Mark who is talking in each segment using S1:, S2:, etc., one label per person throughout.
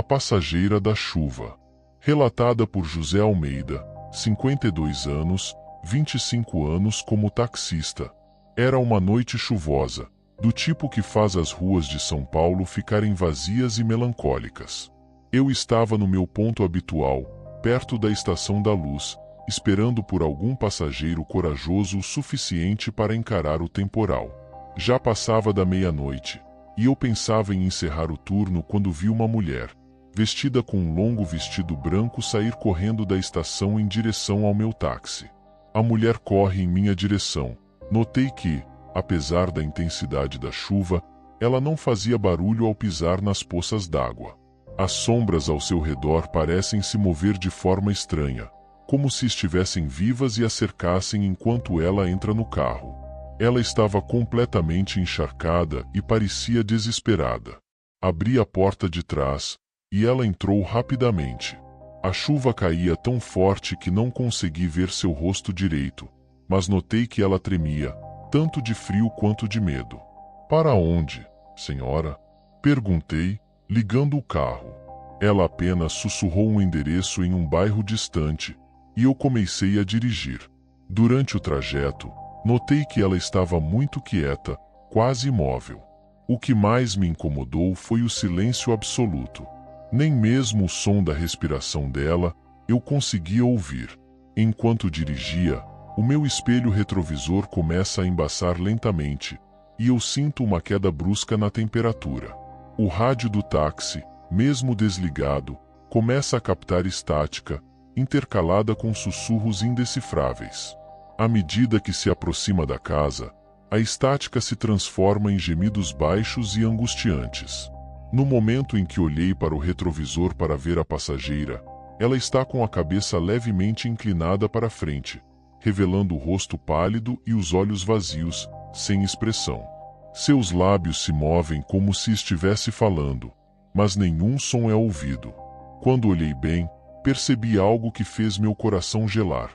S1: A Passageira da Chuva. Relatada por José Almeida, 52 anos, 25 anos como taxista. Era uma noite chuvosa, do tipo que faz as ruas de São Paulo ficarem vazias e melancólicas. Eu estava no meu ponto habitual, perto da Estação da Luz, esperando por algum passageiro corajoso o suficiente para encarar o temporal. Já passava da meia-noite, e eu pensava em encerrar o turno quando vi uma mulher, vestida com um longo vestido branco, sair correndo da estação em direção ao meu táxi. A mulher corre em minha direção. Notei que, apesar da intensidade da chuva, ela não fazia barulho ao pisar nas poças d'água. As sombras ao seu redor parecem se mover de forma estranha, como se estivessem vivas e a cercassem enquanto ela entra no carro. Ela estava completamente encharcada e parecia desesperada. Abri a porta de trás, e ela entrou rapidamente. A chuva caía tão forte que não consegui ver seu rosto direito, mas notei que ela tremia, tanto de frio quanto de medo. "Para onde, senhora?" perguntei, ligando o carro. Ela apenas sussurrou um endereço em um bairro distante, e eu comecei a dirigir. Durante o trajeto, notei que ela estava muito quieta, quase imóvel. O que mais me incomodou foi o silêncio absoluto. Nem mesmo o som da respiração dela eu conseguia ouvir. Enquanto dirigia, o meu espelho retrovisor começa a embaçar lentamente, e eu sinto uma queda brusca na temperatura. O rádio do táxi, mesmo desligado, começa a captar estática, intercalada com sussurros indecifráveis. À medida que se aproxima da casa, a estática se transforma em gemidos baixos e angustiantes. No momento em que olhei para o retrovisor para ver a passageira, ela está com a cabeça levemente inclinada para frente, revelando o rosto pálido e os olhos vazios, sem expressão. Seus lábios se movem como se estivesse falando, mas nenhum som é ouvido. Quando olhei bem, percebi algo que fez meu coração gelar.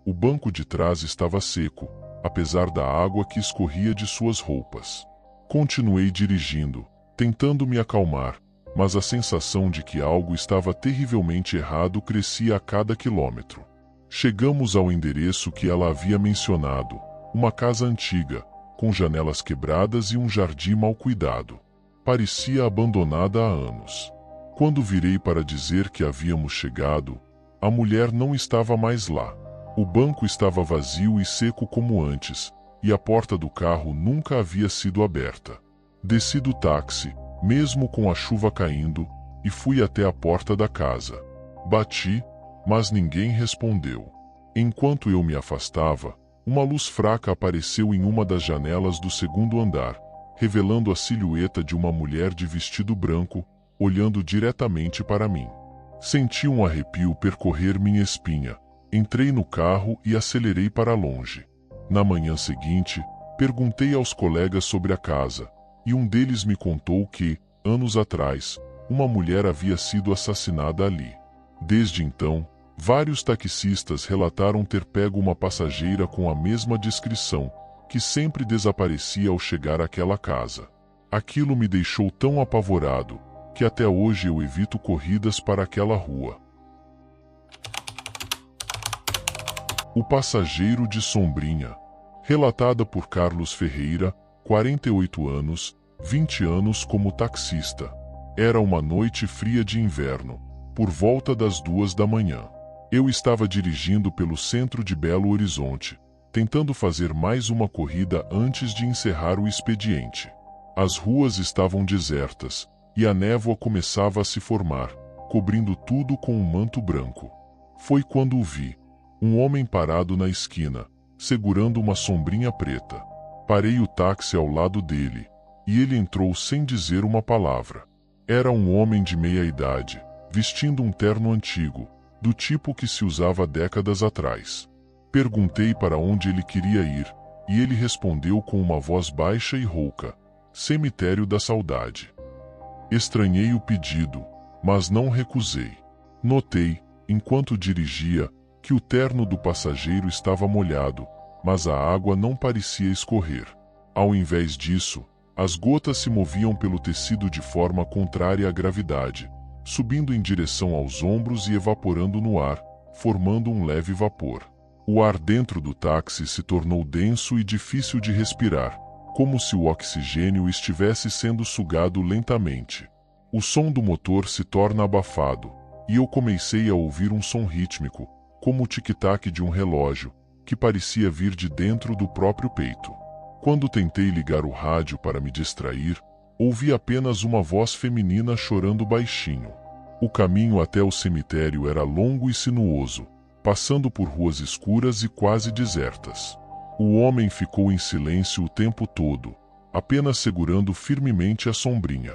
S1: O banco de trás estava seco, apesar da água que escorria de suas roupas. Continuei dirigindo, tentando me acalmar, mas a sensação de que algo estava terrivelmente errado crescia a cada quilômetro. Chegamos ao endereço que ela havia mencionado, uma casa antiga, com janelas quebradas e um jardim mal cuidado. Parecia abandonada há anos. Quando virei para dizer que havíamos chegado, a mulher não estava mais lá. O banco estava vazio e seco como antes, e a porta do carro nunca havia sido aberta. Desci do táxi, mesmo com a chuva caindo, e fui até a porta da casa. Bati, mas ninguém respondeu. Enquanto eu me afastava, uma luz fraca apareceu em uma das janelas do segundo andar, revelando a silhueta de uma mulher de vestido branco, olhando diretamente para mim. Senti um arrepio percorrer minha espinha. Entrei no carro e acelerei para longe. Na manhã seguinte, perguntei aos colegas sobre a casa, e um deles me contou que, anos atrás, uma mulher havia sido assassinada ali. Desde então, vários taxistas relataram ter pego uma passageira com a mesma descrição, que sempre desaparecia ao chegar àquela casa. Aquilo me deixou tão apavorado, que até hoje eu evito corridas para aquela rua. O Passageiro de Sombrinha. Relatada por Carlos Ferreira, 48 anos, 20 anos como taxista. Era uma noite fria de inverno, por volta das 2 da manhã. Eu estava dirigindo pelo centro de Belo Horizonte, tentando fazer mais uma corrida antes de encerrar o expediente. As ruas estavam desertas, e a névoa começava a se formar, cobrindo tudo com um manto branco. Foi quando o vi. Um homem parado na esquina, segurando uma sombrinha preta. Parei o táxi ao lado dele, e ele entrou sem dizer uma palavra. Era um homem de meia idade, vestindo um terno antigo, do tipo que se usava décadas atrás. Perguntei para onde ele queria ir, e ele respondeu com uma voz baixa e rouca: "Cemitério da Saudade." Estranhei o pedido, mas não recusei. Notei, enquanto dirigia, que o terno do passageiro estava molhado, mas a água não parecia escorrer. Ao invés disso, as gotas se moviam pelo tecido de forma contrária à gravidade, subindo em direção aos ombros e evaporando no ar, formando um leve vapor. O ar dentro do táxi se tornou denso e difícil de respirar, como se o oxigênio estivesse sendo sugado lentamente. O som do motor se torna abafado, e eu comecei a ouvir um som rítmico, como o tic-tac de um relógio, que parecia vir de dentro do próprio peito. Quando tentei ligar o rádio para me distrair, ouvi apenas uma voz feminina chorando baixinho. O caminho até o cemitério era longo e sinuoso, passando por ruas escuras e quase desertas. O homem ficou em silêncio o tempo todo, apenas segurando firmemente a sombrinha.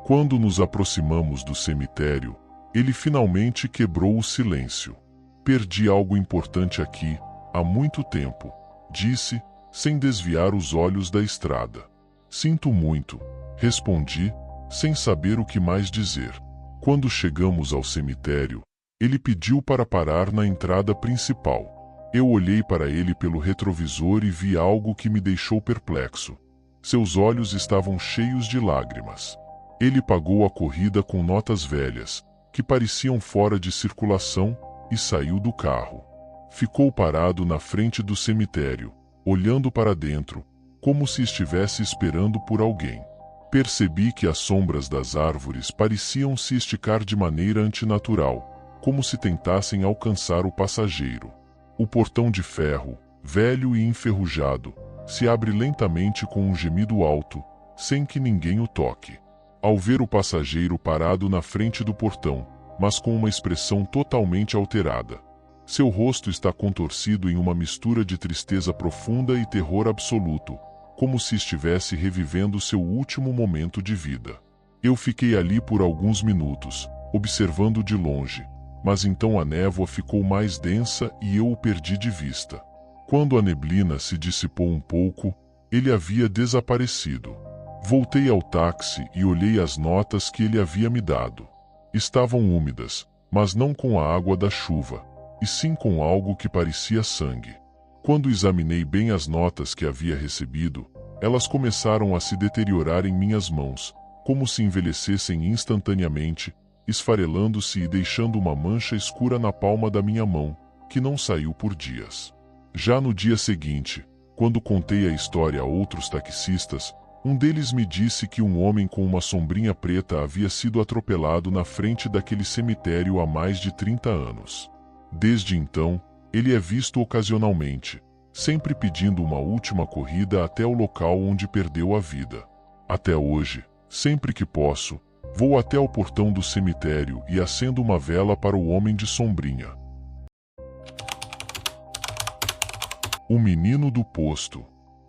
S1: Quando nos aproximamos do cemitério, ele finalmente quebrou o silêncio. Perdi algo importante aqui, há muito tempo, disse, sem desviar os olhos da estrada. Sinto muito, respondi, sem saber o que mais dizer. Quando chegamos ao cemitério, ele pediu para parar na entrada principal. Eu olhei para ele pelo retrovisor e vi algo que me deixou perplexo. Seus olhos estavam cheios de lágrimas. Ele pagou a corrida com notas velhas, que pareciam fora de circulação, e saiu do carro. Ficou parado na frente do cemitério, olhando para dentro, como se estivesse esperando por alguém. Percebi que as sombras das árvores pareciam se esticar de maneira antinatural, como se tentassem alcançar o passageiro. O portão de ferro, velho e enferrujado, se abre lentamente com um gemido alto, sem que ninguém o toque. Ao ver o passageiro parado na frente do portão, mas com uma expressão totalmente alterada. Seu rosto está contorcido em uma mistura de tristeza profunda e terror absoluto, como se estivesse revivendo seu último momento de vida. Eu fiquei ali por alguns minutos, observando de longe, mas então a névoa ficou mais densa e eu o perdi de vista. Quando a neblina se dissipou um pouco, ele havia desaparecido. Voltei ao táxi e olhei as notas que ele havia me dado. Estavam úmidas, mas não com a água da chuva, e sim com algo que parecia sangue. Quando examinei bem as notas que havia recebido, elas começaram a se deteriorar em minhas mãos, como se envelhecessem instantaneamente, esfarelando-se e deixando uma mancha escura na palma da minha mão, que não saiu por dias. Já no dia seguinte, quando contei a história a outros taxistas, um deles me disse que um homem com uma sombrinha preta havia sido atropelado na frente daquele cemitério há mais de 30 anos. Desde então, ele é visto ocasionalmente, sempre pedindo uma última corrida até o local onde perdeu a vida. Até hoje, sempre que posso, vou até o portão do cemitério e acendo uma vela para o homem de sombrinha. O Menino do Posto.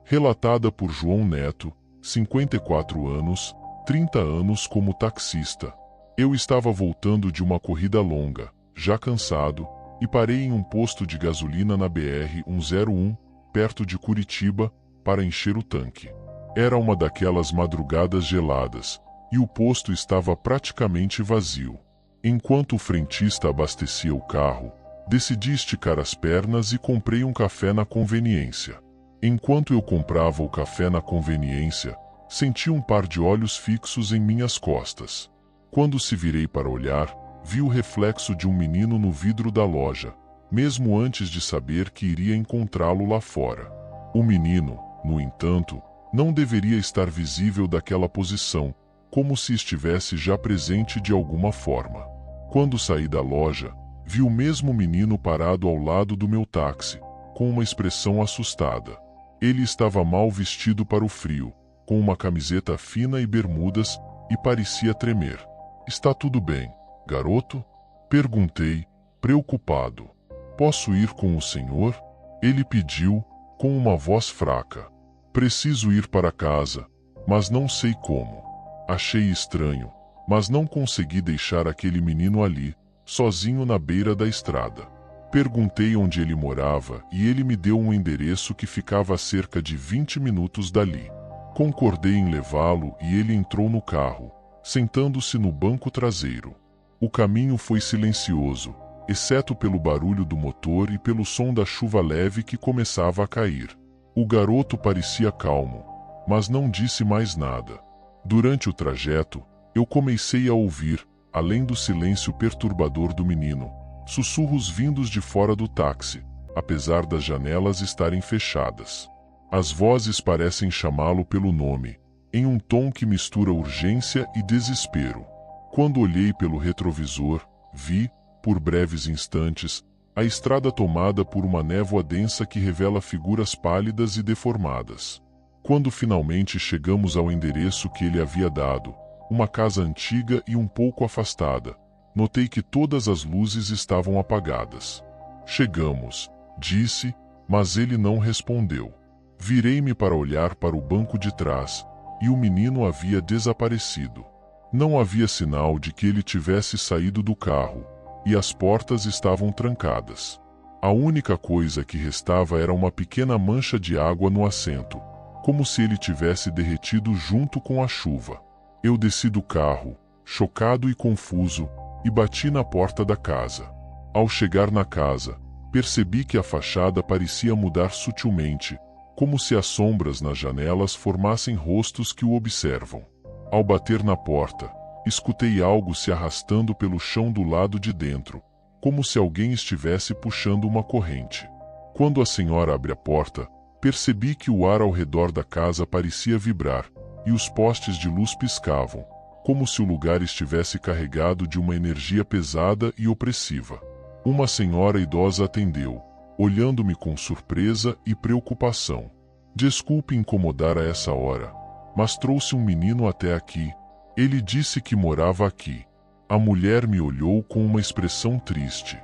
S1: Relatada por João Neto, 54 anos, 30 anos como taxista. Eu estava voltando de uma corrida longa, já cansado, e parei em um posto de gasolina na BR-101, perto de Curitiba, para encher o tanque. Era uma daquelas madrugadas geladas, e o posto estava praticamente vazio. Enquanto o frentista abastecia o carro, decidi esticar as pernas e comprei um café na conveniência. Enquanto eu comprava o café na conveniência, senti um par de olhos fixos em minhas costas. Quando se virei para olhar, vi o reflexo de um menino no vidro da loja, mesmo antes de saber que iria encontrá-lo lá fora. O menino, no entanto, não deveria estar visível daquela posição, como se estivesse já presente de alguma forma. Quando saí da loja, vi o mesmo menino parado ao lado do meu táxi, com uma expressão assustada. Ele estava mal vestido para o frio, com uma camiseta fina e bermudas, e parecia tremer. "Está tudo bem, garoto?" Perguntei, preocupado. "Posso ir com o senhor?" Ele pediu, com uma voz fraca. "Preciso ir para casa, mas não sei como." Achei estranho, mas não consegui deixar aquele menino ali, sozinho na beira da estrada. Perguntei onde ele morava e ele me deu um endereço que ficava a cerca de 20 minutos dali. Concordei em levá-lo e ele entrou no carro, sentando-se no banco traseiro. O caminho foi silencioso, exceto pelo barulho do motor e pelo som da chuva leve que começava a cair. O garoto parecia calmo, mas não disse mais nada. Durante o trajeto, eu comecei a ouvir, além do silêncio perturbador do menino, sussurros vindos de fora do táxi, apesar das janelas estarem fechadas. As vozes parecem chamá-lo pelo nome, em um tom que mistura urgência e desespero. Quando olhei pelo retrovisor, vi, por breves instantes, a estrada tomada por uma névoa densa que revela figuras pálidas e deformadas. Quando finalmente chegamos ao endereço que ele havia dado, uma casa antiga e um pouco afastada, notei que todas as luzes estavam apagadas. Chegamos, disse, mas ele não respondeu. Virei-me para olhar para o banco de trás, e o menino havia desaparecido. Não havia sinal de que ele tivesse saído do carro, e as portas estavam trancadas. A única coisa que restava era uma pequena mancha de água no assento, como se ele tivesse derretido junto com a chuva. Eu desci do carro, chocado e confuso, e bati na porta da casa. Ao chegar na casa, percebi que a fachada parecia mudar sutilmente, como se as sombras nas janelas formassem rostos que o observam. Ao bater na porta, escutei algo se arrastando pelo chão do lado de dentro, como se alguém estivesse puxando uma corrente. Quando a senhora abre a porta, percebi que o ar ao redor da casa parecia vibrar, e os postes de luz piscavam, como se o lugar estivesse carregado de uma energia pesada e opressiva. Uma senhora idosa atendeu, olhando-me com surpresa e preocupação. Desculpe incomodar a essa hora, mas trouxe um menino até aqui. Ele disse que morava aqui. A mulher me olhou com uma expressão triste.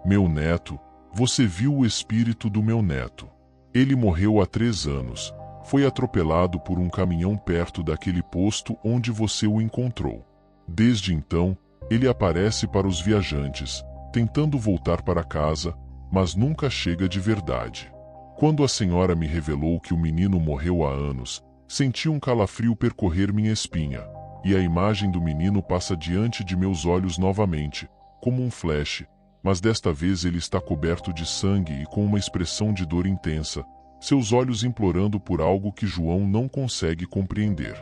S1: Meu neto, você viu o espírito do meu neto. Ele morreu há 3 anos. Foi atropelado por um caminhão perto daquele posto onde você o encontrou. Desde então, ele aparece para os viajantes, tentando voltar para casa, mas nunca chega de verdade. Quando a senhora me revelou que o menino morreu há anos, senti um calafrio percorrer minha espinha, e a imagem do menino passa diante de meus olhos novamente, como um flash, mas desta vez ele está coberto de sangue e com uma expressão de dor intensa, seus olhos implorando por algo que João não consegue compreender.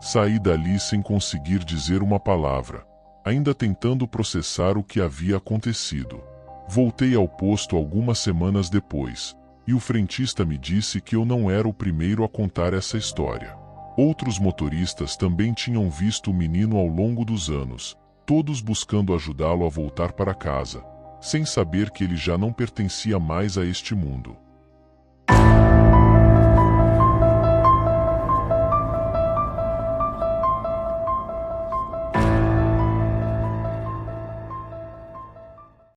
S1: Saí dali sem conseguir dizer uma palavra, ainda tentando processar o que havia acontecido. Voltei ao posto algumas semanas depois, e o frentista me disse que eu não era o primeiro a contar essa história. Outros motoristas também tinham visto o menino ao longo dos anos, todos buscando ajudá-lo a voltar para casa, sem saber que ele já não pertencia mais a este mundo.